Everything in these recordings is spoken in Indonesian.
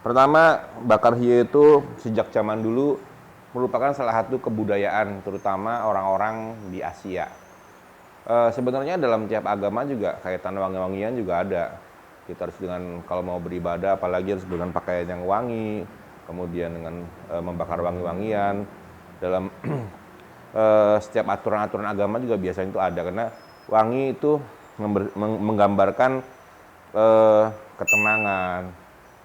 Pertama, bakar hiyo itu sejak zaman dulu merupakan salah satu kebudayaan, terutama orang-orang di Asia. Sebenarnya dalam tiap agama juga kaitan wangi-wangian juga ada. Kita harus dengan kalau mau beribadah, apalagi harus dengan pakaian yang wangi, kemudian dengan membakar wangi-wangian. Dalam setiap aturan-aturan agama juga biasanya itu ada, karena wangi itu menggambarkan ketenangan,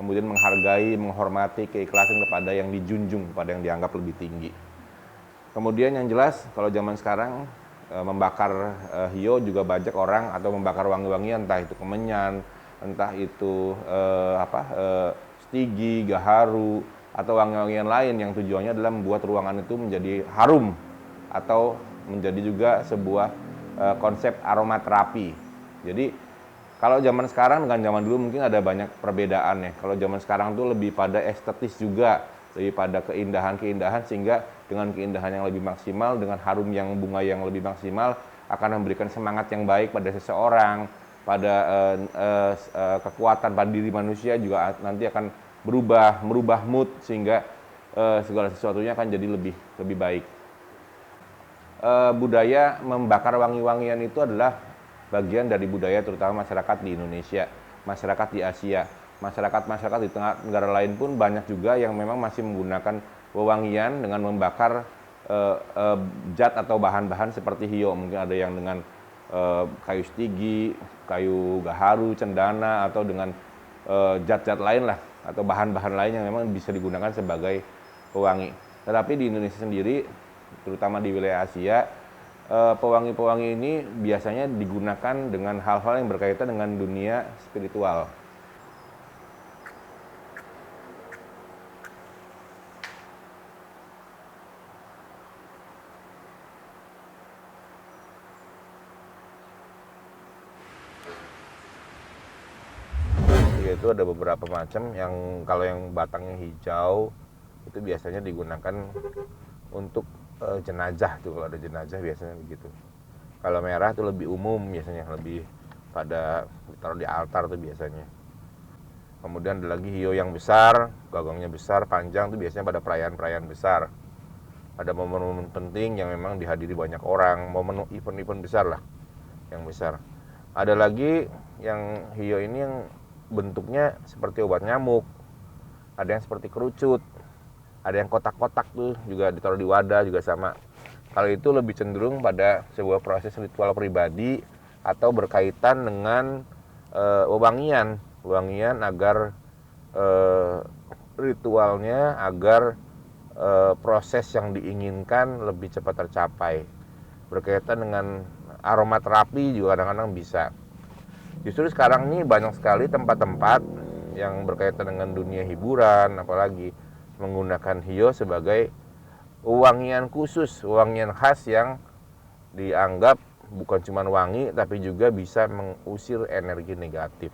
kemudian menghargai, menghormati, keikhlasan kepada yang dijunjung, kepada yang dianggap lebih tinggi. Kemudian yang jelas kalau zaman sekarang membakar hiyo juga banyak orang, atau membakar wangi-wangian, entah itu kemenyan, entah itu stigi, gaharu, atau wangi-wangian lain yang tujuannya adalah membuat ruangan itu menjadi harum, atau menjadi juga sebuah konsep aromaterapi. Jadi kalau zaman sekarang dengan zaman dulu mungkin ada banyak perbedaan ya. Kalau zaman sekarang tuh lebih pada estetis juga, lebih pada keindahan-keindahan, sehingga dengan keindahan yang lebih maksimal, dengan harum yang bunga yang lebih maksimal, akan memberikan semangat yang baik pada seseorang, pada kekuatan pada diri manusia juga nanti akan merubah mood, sehingga segala sesuatunya akan jadi lebih baik. Budaya membakar wangi-wangian itu adalah bagian dari budaya terutama masyarakat di Indonesia, masyarakat di Asia, masyarakat di tengah negara lain pun banyak juga yang memang masih menggunakan wewangian dengan membakar zat atau bahan-bahan seperti hiyo. Mungkin ada yang dengan kayu stigi, kayu gaharu, cendana, atau dengan zat-zat lain lah, atau bahan-bahan lain yang memang bisa digunakan sebagai pewangi. Tetapi di Indonesia sendiri, terutama di wilayah Asia, pewangi-pewangi ini biasanya digunakan dengan hal-hal yang berkaitan dengan dunia spiritual. Itu ada beberapa macam, yang kalau yang batangnya hijau itu biasanya digunakan untuk jenazah tuh, kalau ada jenazah biasanya begitu. Kalau merah itu lebih umum, biasanya lebih pada ditaruh di altar tuh biasanya. Kemudian ada lagi hiyo yang besar, gagangnya besar, panjang tuh biasanya pada perayaan-perayaan besar. Ada momen-momen penting yang memang dihadiri banyak orang, momen event-event besar lah, yang besar. Ada lagi yang hiyo ini yang bentuknya seperti obat nyamuk, ada yang seperti kerucut, ada yang kotak-kotak tuh juga ditaruh di wadah juga sama. Kalau itu lebih cenderung pada sebuah proses ritual pribadi atau berkaitan dengan wewangian agar ritualnya, agar proses yang diinginkan lebih cepat tercapai. Berkaitan dengan aromaterapi juga kadang-kadang bisa. Justru sekarang ini banyak sekali tempat-tempat yang berkaitan dengan dunia hiburan, apalagi menggunakan hiyo sebagai wangian khusus, wangian khas yang dianggap bukan cuma wangi, tapi juga bisa mengusir energi negatif.